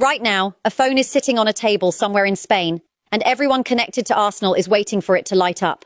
Right now, a phone is sitting on a table somewhere in Spain, and everyone connected to Arsenal is waiting for it to light up.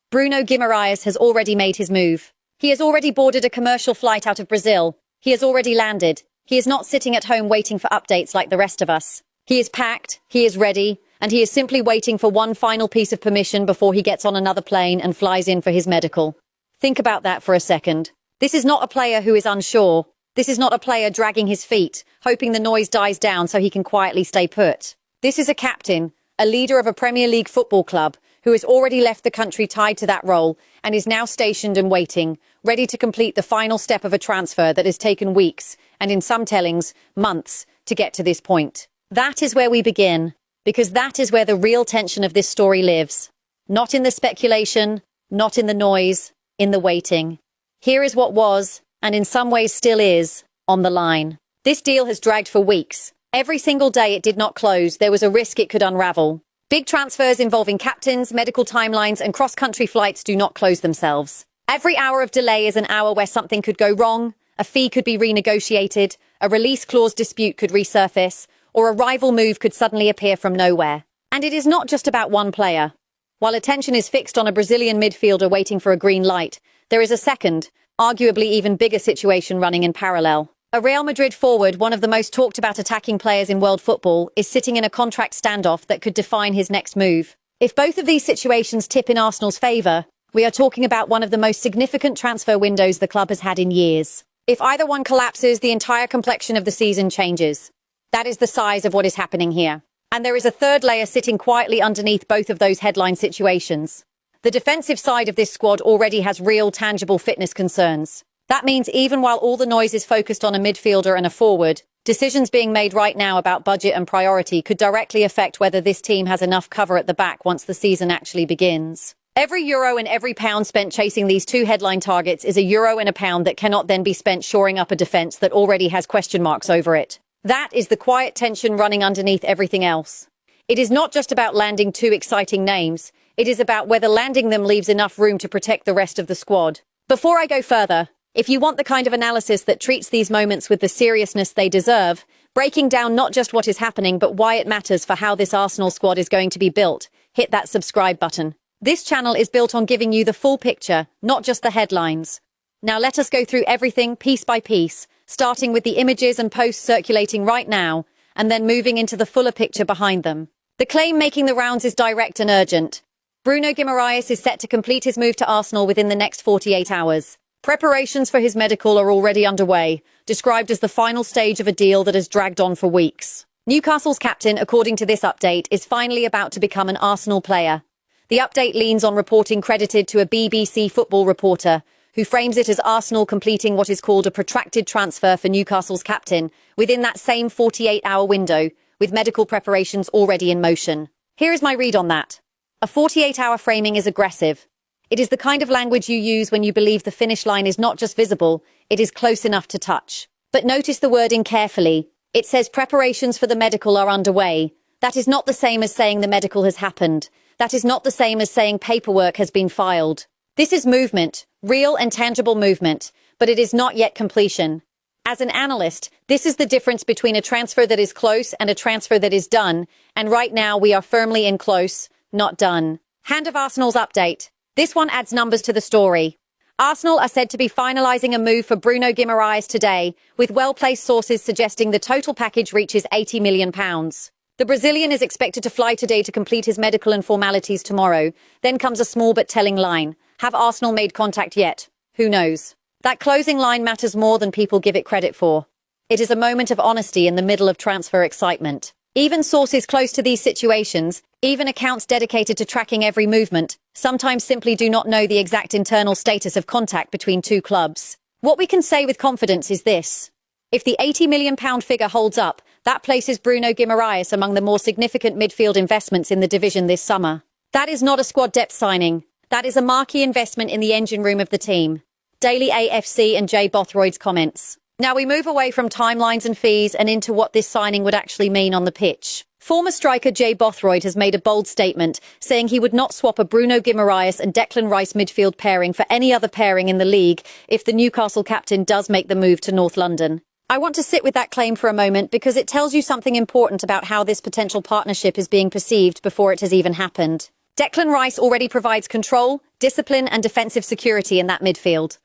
Bruno Guimaraes has already made his move. He has already boarded a commercial flight out of Brazil. He has already landed. He is not sitting at home waiting for updates like the rest of us. He is packed, he is ready, and he is simply waiting for one final piece of permission before he gets on another plane and flies in for his medical. Think about that for a second. This is not a player who is unsure. This is not a player dragging his feet, hoping the noise dies down so he can quietly stay put. This is a captain, a leader of a Premier League football club, who has already left the country tied to that role and is now stationed and waiting, ready to complete the final step of a transfer that has taken weeks, and in some tellings, months, to get to this point. That is where we begin, because that is where the real tension of this story lives. Not in the speculation, not in the noise, in the waiting. Here is what was, and in some ways still is, on the line. This deal has dragged for weeks. Every single day it did not close, there was a risk it could unravel. Big transfers involving captains, medical timelines, and cross-country flights do not close themselves. Every hour of delay is an hour where something could go wrong, a fee could be renegotiated, a release clause dispute could resurface, or a rival move could suddenly appear from nowhere. And it is not just about one player. While attention is fixed on a Brazilian midfielder waiting for a green light, there is a second, arguably even bigger situation running in parallel. A Real Madrid forward, one of the most talked about attacking players in world football, is sitting in a contract standoff that could define his next move. If both of these situations tip in Arsenal's favour, we are talking about one of the most significant transfer windows the club has had in years. If either one collapses, the entire complexion of the season changes. That is the size of what is happening here. And there is a third layer sitting quietly underneath both of those headline situations. The defensive side of this squad already has real, tangible fitness concerns. That means even while all the noise is focused on a midfielder and a forward, decisions being made right now about budget and priority could directly affect whether this team has enough cover at the back once the season actually begins. Every euro and every pound spent chasing these two headline targets is a euro and a pound that cannot then be spent shoring up a defense that already has question marks over it. That is the quiet tension running underneath everything else. It is not just about landing two exciting names. It is about whether landing them leaves enough room to protect the rest of the squad. Before I go further, if you want the kind of analysis that treats these moments with the seriousness they deserve, breaking down not just what is happening but why it matters for how this Arsenal squad is going to be built, hit that subscribe button. This channel is built on giving you the full picture, not just the headlines. Now let us go through everything piece by piece, starting with the images and posts circulating right now, and then moving into the fuller picture behind them. The claim making the rounds is direct and urgent. Bruno Guimarães is set to complete his move to Arsenal within the next 48 hours. Preparations for his medical are already underway, described as the final stage of a deal that has dragged on for weeks. Newcastle's captain, according to this update, is finally about to become an Arsenal player. The update leans on reporting credited to a BBC football reporter, who frames it as Arsenal completing what is called a protracted transfer for Newcastle's captain within that same 48-hour window, with medical preparations already in motion. Here is my read on that. A 48-hour framing is aggressive. It is the kind of language you use when you believe the finish line is not just visible, it is close enough to touch. But notice the wording carefully. It says preparations for the medical are underway. That is not the same as saying the medical has happened. That is not the same as saying paperwork has been filed. This is movement, real and tangible movement, but it is not yet completion. As an analyst, this is the difference between a transfer that is close and a transfer that is done, and right now we are firmly in close, not done. Hand of Arsenal's update. This one adds numbers to the story. Arsenal are said to be finalising a move for Bruno Guimarães today, with well-placed sources suggesting the total package reaches £80 million. The Brazilian is expected to fly today to complete his medical and formalities tomorrow. Then comes a small but telling line. Have Arsenal made contact yet? Who knows? That closing line matters more than people give it credit for. It is a moment of honesty in the middle of transfer excitement. Even sources close to these situations, even accounts dedicated to tracking every movement, sometimes simply do not know the exact internal status of contact between two clubs. What we can say with confidence is this. If the £80 million figure holds up, that places Bruno Guimarães among the more significant midfield investments in the division this summer. That is not a squad depth signing. That is a marquee investment in the engine room of the team. Daily AFC and Jay Bothroyd's comments. Now we move away from timelines and fees and into what this signing would actually mean on the pitch. Former striker Jay Bothroyd has made a bold statement, saying he would not swap a Bruno Guimaraes and Declan Rice midfield pairing for any other pairing in the league if the Newcastle captain does make the move to North London. I want to sit with that claim for a moment because it tells you something important about how this potential partnership is being perceived before it has even happened. Declan Rice already provides control, discipline, and defensive security in that midfield.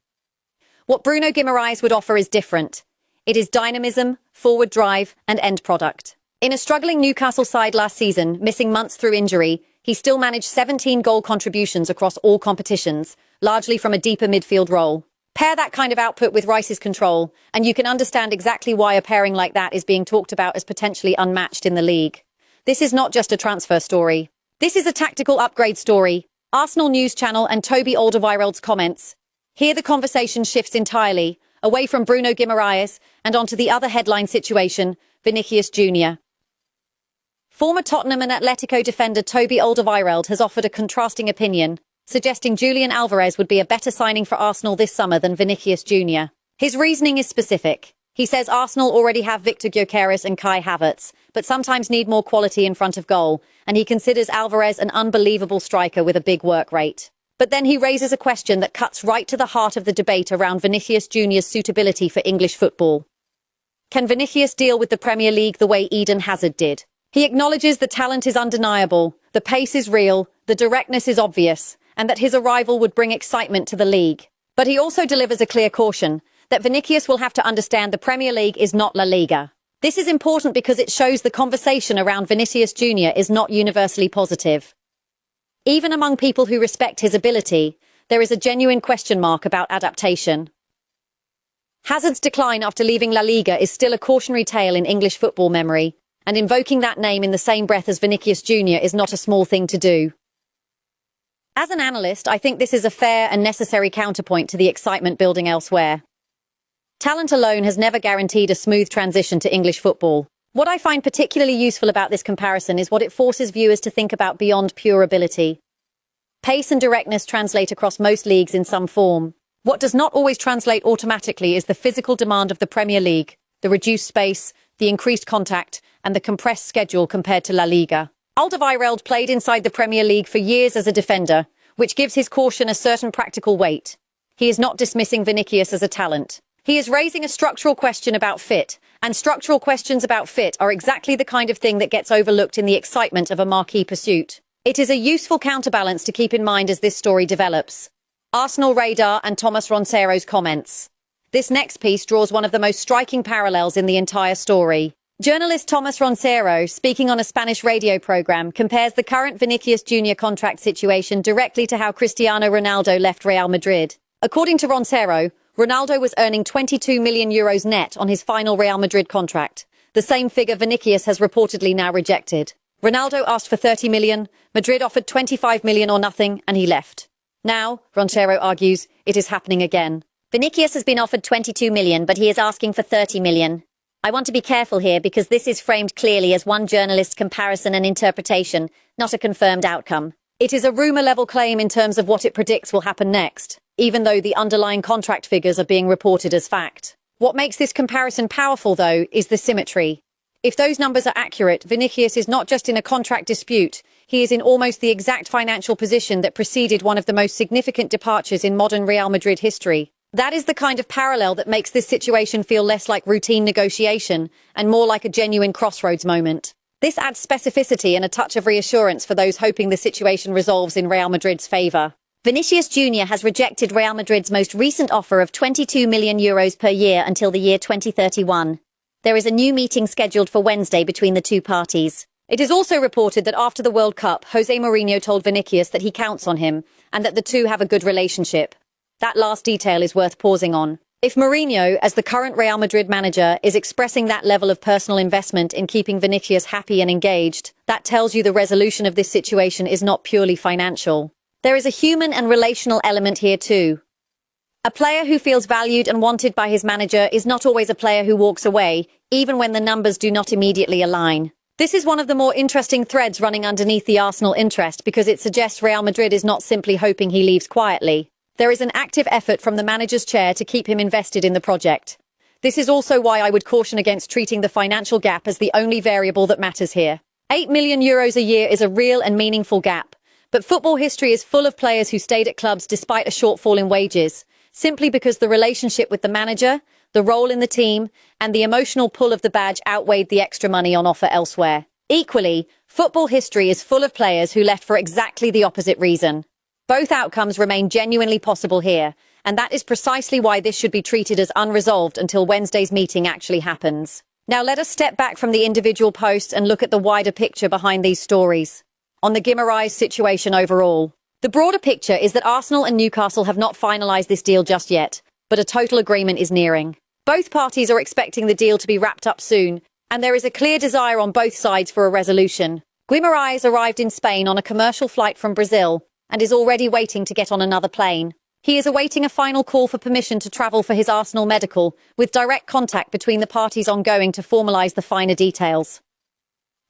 What Bruno Guimaraes would offer is different. It is dynamism, forward drive, and end product. In a struggling Newcastle side last season, missing months through injury, he still managed 17 goal contributions across all competitions, largely from a deeper midfield role. Pair that kind of output with Rice's control, and you can understand exactly why a pairing like that is being talked about as potentially unmatched in the league. This is not just a transfer story. This is a tactical upgrade story. Arsenal News Channel and Toby Alderweireld's comments. Here the conversation shifts entirely, away from Bruno Guimaraes and onto the other headline situation, Vinicius Jr. Former Tottenham and Atletico defender Toby Alderweireld has offered a contrasting opinion, suggesting Julian Alvarez would be a better signing for Arsenal this summer than Vinicius Jr. His reasoning is specific. He says Arsenal already have Victor Gyökeres and Kai Havertz, but sometimes need more quality in front of goal, and he considers Alvarez an unbelievable striker with a big work rate. But then he raises a question that cuts right to the heart of the debate around Vinicius Jr.'s suitability for English football. Can Vinicius deal with the Premier League the way Eden Hazard did? He acknowledges the talent is undeniable, the pace is real, the directness is obvious, and that his arrival would bring excitement to the league. But he also delivers a clear caution that Vinicius will have to understand the Premier League is not La Liga. This is important because it shows the conversation around Vinicius Jr. is not universally positive. Even among people who respect his ability, there is a genuine question mark about adaptation. Hazard's decline after leaving La Liga is still a cautionary tale in English football memory, and invoking that name in the same breath as Vinicius Jr. is not a small thing to do. As an analyst, I think this is a fair and necessary counterpoint to the excitement building elsewhere. Talent alone has never guaranteed a smooth transition to English football. What I find particularly useful about this comparison is what it forces viewers to think about beyond pure ability. Pace and directness translate across most leagues in some form. What does not always translate automatically is the physical demand of the Premier League, the reduced space, the increased contact, and the compressed schedule compared to La Liga. Alderweireld played inside the Premier League for years as a defender, which gives his caution a certain practical weight. He is not dismissing Vinicius as a talent. He is raising a structural question about fit, and structural questions about fit are exactly the kind of thing that gets overlooked in the excitement of a marquee pursuit. It is a useful counterbalance to keep in mind as this story develops. Arsenal Radar and Thomas Roncero's comments. This next piece draws one of the most striking parallels in the entire story. Journalist Thomas Roncero, speaking on a Spanish radio program, compares the current Vinicius Jr. contract situation directly to how Cristiano Ronaldo left Real Madrid. According to Roncero, Ronaldo was earning €22 million net on his final Real Madrid contract, the same figure Vinicius has reportedly now rejected. Ronaldo asked for 30 million, Madrid offered 25 million or nothing, and he left. Now, Roncero argues, it is happening again. Vinicius has been offered 22 million, but he is asking for 30 million. I want to be careful here because this is framed clearly as one journalist's comparison and interpretation, not a confirmed outcome. It is a rumour-level claim in terms of what it predicts will happen next, even though the underlying contract figures are being reported as fact. What makes this comparison powerful, though, is the symmetry. If those numbers are accurate, Vinicius is not just in a contract dispute, he is in almost the exact financial position that preceded one of the most significant departures in modern Real Madrid history. That is the kind of parallel that makes this situation feel less like routine negotiation and more like a genuine crossroads moment. This adds specificity and a touch of reassurance for those hoping the situation resolves in Real Madrid's favour. Vinicius Jr. has rejected Real Madrid's most recent offer of €22 million per year until the year 2031. There is a new meeting scheduled for Wednesday between the two parties. It is also reported that after the World Cup, Jose Mourinho told Vinicius that he counts on him and that the two have a good relationship. That last detail is worth pausing on. If Mourinho, as the current Real Madrid manager, is expressing that level of personal investment in keeping Vinicius happy and engaged, that tells you the resolution of this situation is not purely financial. There is a human and relational element here too. A player who feels valued and wanted by his manager is not always a player who walks away, even when the numbers do not immediately align. This is one of the more interesting threads running underneath the Arsenal interest because it suggests Real Madrid is not simply hoping he leaves quietly. There is an active effort from the manager's chair to keep him invested in the project. This is also why I would caution against treating the financial gap as the only variable that matters here. €8 million a year is a real and meaningful gap, but football history is full of players who stayed at clubs despite a shortfall in wages, simply because the relationship with the manager, the role in the team, and the emotional pull of the badge outweighed the extra money on offer elsewhere. Equally, football history is full of players who left for exactly the opposite reason. Both outcomes remain genuinely possible here, and that is precisely why this should be treated as unresolved until Wednesday's meeting actually happens. Now let us step back from the individual posts and look at the wider picture behind these stories. On the Guimaraes situation overall, the broader picture is that Arsenal and Newcastle have not finalised this deal just yet, but a total agreement is nearing. Both parties are expecting the deal to be wrapped up soon, and there is a clear desire on both sides for a resolution. Guimaraes arrived in Spain on a commercial flight from Brazil and is already waiting to get on another plane. He is awaiting a final call for permission to travel for his Arsenal medical, with direct contact between the parties ongoing to formalise the finer details.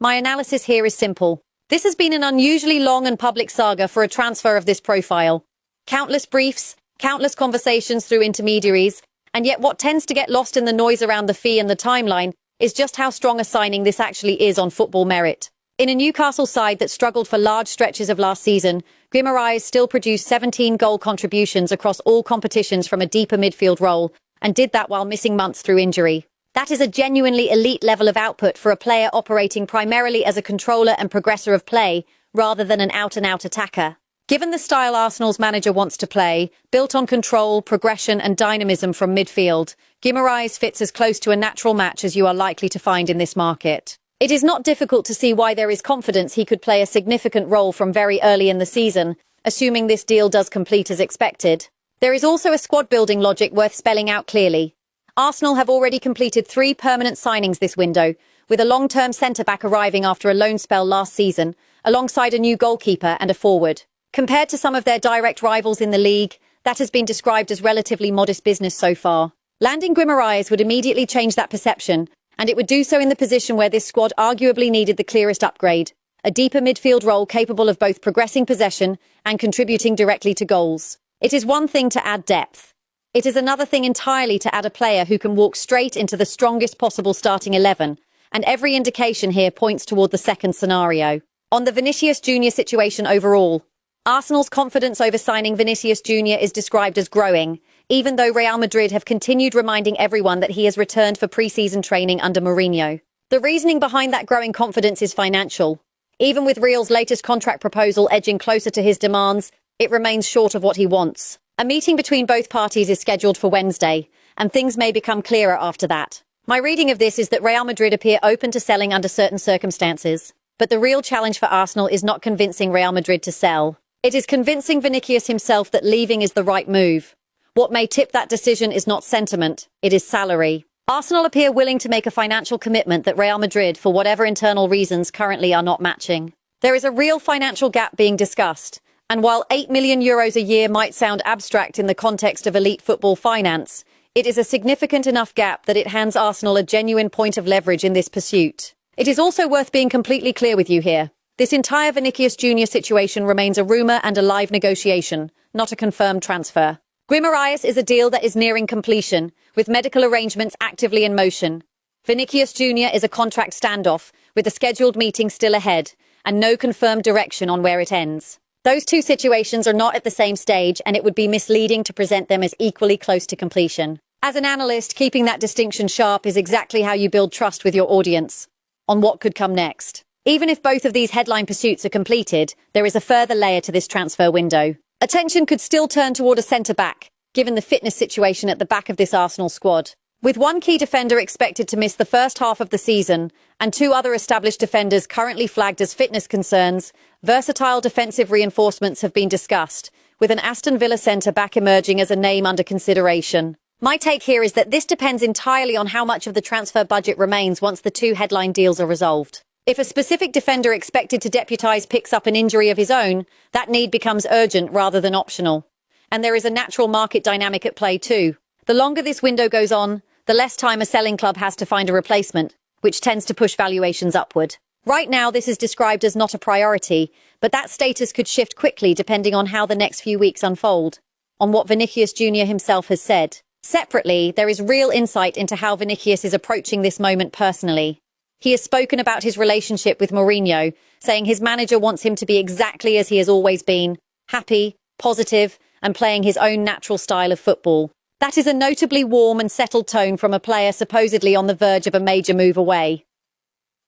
My analysis here is simple. This has been an unusually long and public saga for a transfer of this profile. Countless briefs, countless conversations through intermediaries, and yet what tends to get lost in the noise around the fee and the timeline is just how strong a signing this actually is on football merit. In a Newcastle side that struggled for large stretches of last season, Guimaraes still produced 17 goal contributions across all competitions from a deeper midfield role, and did that while missing months through injury. That is a genuinely elite level of output for a player operating primarily as a controller and progressor of play, rather than an out-and-out attacker. Given the style Arsenal's manager wants to play, built on control, progression and dynamism from midfield, Guimaraes fits as close to a natural match as you are likely to find in this market. It is not difficult to see why there is confidence he could play a significant role from very early in the season, assuming this deal does complete as expected. There is also a squad-building logic worth spelling out clearly. Arsenal have already completed 3 permanent signings this window, with a long-term centre-back arriving after a loan spell last season, alongside a new goalkeeper and a forward. Compared to some of their direct rivals in the league, that has been described as relatively modest business so far. Landing Guimaraes would immediately change that perception, and it would do so in the position where this squad arguably needed the clearest upgrade, a deeper midfield role capable of both progressing possession and contributing directly to goals. It is one thing to add depth. It is another thing entirely to add a player who can walk straight into the strongest possible starting 11, and every indication here points toward the second scenario. On the Vinicius Jr situation overall, Arsenal's confidence over signing Vinicius Jr is described as growing, even though Real Madrid have continued reminding everyone that he has returned for pre-season training under Mourinho. The reasoning behind that growing confidence is financial. Even with Real's latest contract proposal edging closer to his demands, it remains short of what he wants. A meeting between both parties is scheduled for Wednesday, and things may become clearer after that. My reading of this is that Real Madrid appear open to selling under certain circumstances, but the real challenge for Arsenal is not convincing Real Madrid to sell. It is convincing Vinicius himself that leaving is the right move. What may tip that decision is not sentiment, it is salary. Arsenal appear willing to make a financial commitment that Real Madrid, for whatever internal reasons, currently are not matching. There is a real financial gap being discussed, and while €8 million a year might sound abstract in the context of elite football finance, it is a significant enough gap that it hands Arsenal a genuine point of leverage in this pursuit. It is also worth being completely clear with you here. This entire Vinicius Jr situation remains a rumour and a live negotiation, not a confirmed transfer. Guimaraes is a deal that is nearing completion, with medical arrangements actively in motion. Vinicius Jr is a contract standoff, with a scheduled meeting still ahead, and no confirmed direction on where it ends. Those two situations are not at the same stage, and it would be misleading to present them as equally close to completion. As an analyst, keeping that distinction sharp is exactly how you build trust with your audience on what could come next. Even if both of these headline pursuits are completed, there is a further layer to this transfer window. Attention could still turn toward a centre-back, given the fitness situation at the back of this Arsenal squad. With one key defender expected to miss the first half of the season, and 2 other established defenders currently flagged as fitness concerns, versatile defensive reinforcements have been discussed, with an Aston Villa centre-back emerging as a name under consideration. My take here is that this depends entirely on how much of the transfer budget remains once the 2 headline deals are resolved. If a specific defender expected to deputise picks up an injury of his own, that need becomes urgent rather than optional. And there is a natural market dynamic at play too. The longer this window goes on, the less time a selling club has to find a replacement, which tends to push valuations upward. Right now, this is described as not a priority, but that status could shift quickly depending on how the next few weeks unfold, on what Vinicius Jr himself has said. Separately, there is real insight into how Vinicius is approaching this moment personally. He has spoken about his relationship with Mourinho, saying his manager wants him to be exactly as he has always been, happy, positive, and playing his own natural style of football. That is a notably warm and settled tone from a player supposedly on the verge of a major move away.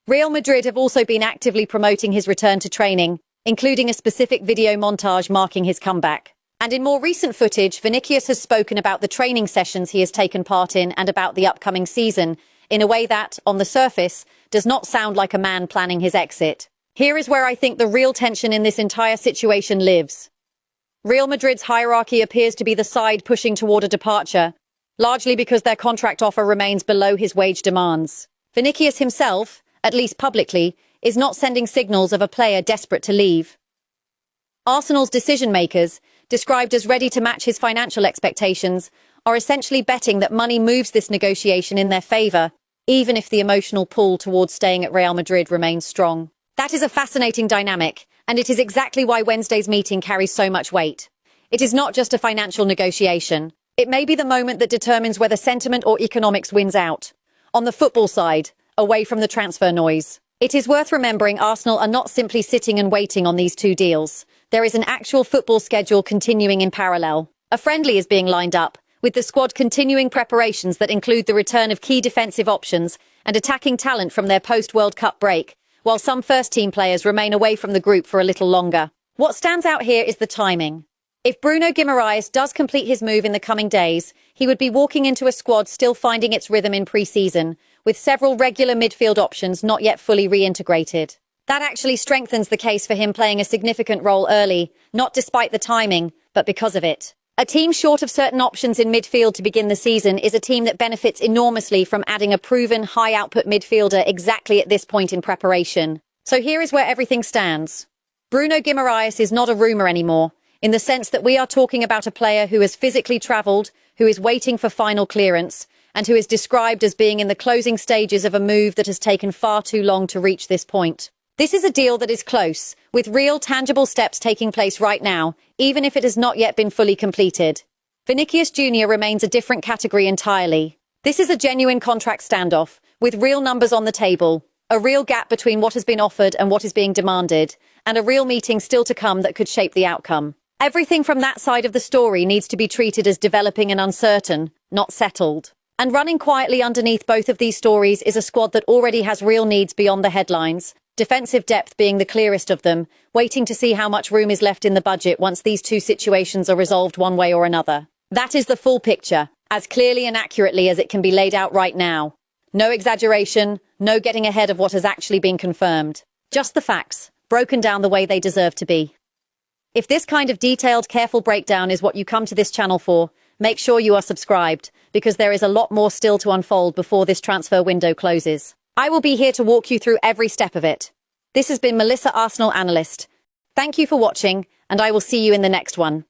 Real Madrid have also been actively promoting his return to training, including a specific video montage marking his comeback. And in more recent footage, Vinicius has spoken about the training sessions he has taken part in and about the upcoming season, in a way that, on the surface, does not sound like a man planning his exit. Here is where I think the real tension in this entire situation lives. Real Madrid's hierarchy appears to be the side pushing toward a departure, largely because their contract offer remains below his wage demands. Vinicius himself, at least publicly, is not sending signals of a player desperate to leave. Arsenal's decision-makers, described as ready to match his financial expectations, are essentially betting that money moves this negotiation in their favour, even if the emotional pull towards staying at Real Madrid remains strong. That is a fascinating dynamic, and it is exactly why Wednesday's meeting carries so much weight. It is not just a financial negotiation. It may be the moment that determines whether sentiment or economics wins out. On the football side, away from the transfer noise. It is worth remembering Arsenal are not simply sitting and waiting on these two deals. There is an actual football schedule continuing in parallel. A friendly is being lined up, with the squad continuing preparations that include the return of key defensive options and attacking talent from their post-World Cup break, while some first-team players remain away from the group for a little longer. What stands out here is the timing. If Bruno Guimaraes does complete his move in the coming days, he would be walking into a squad still finding its rhythm in pre-season, with several regular midfield options not yet fully reintegrated. That actually strengthens the case for him playing a significant role early, not despite the timing, but because of it. A team short of certain options in midfield to begin the season is a team that benefits enormously from adding a proven, high-output midfielder exactly at this point in preparation. So here is where everything stands. Bruno Guimaraes is not a rumour anymore, in the sense that we are talking about a player who has physically travelled, who is waiting for final clearance, and who is described as being in the closing stages of a move that has taken far too long to reach this point. This is a deal that is close, with real tangible steps taking place right now, even if it has not yet been fully completed. Vinicius Jr remains a different category entirely. This is a genuine contract standoff, with real numbers on the table, a real gap between what has been offered and what is being demanded, and a real meeting still to come that could shape the outcome. Everything from that side of the story needs to be treated as developing and uncertain, not settled. And running quietly underneath both of these stories is a squad that already has real needs beyond the headlines, defensive depth being the clearest of them, waiting to see how much room is left in the budget once these two situations are resolved one way or another. That is the full picture, as clearly and accurately as it can be laid out right now. No exaggeration, no getting ahead of what has actually been confirmed. Just the facts, broken down the way they deserve to be. If this kind of detailed, careful breakdown is what you come to this channel for, make sure you are subscribed, because there is a lot more still to unfold before this transfer window closes. I will be here to walk you through every step of it. This has been Melissa, Arsenal Analyst. Thank you for watching, and I will see you in the next one.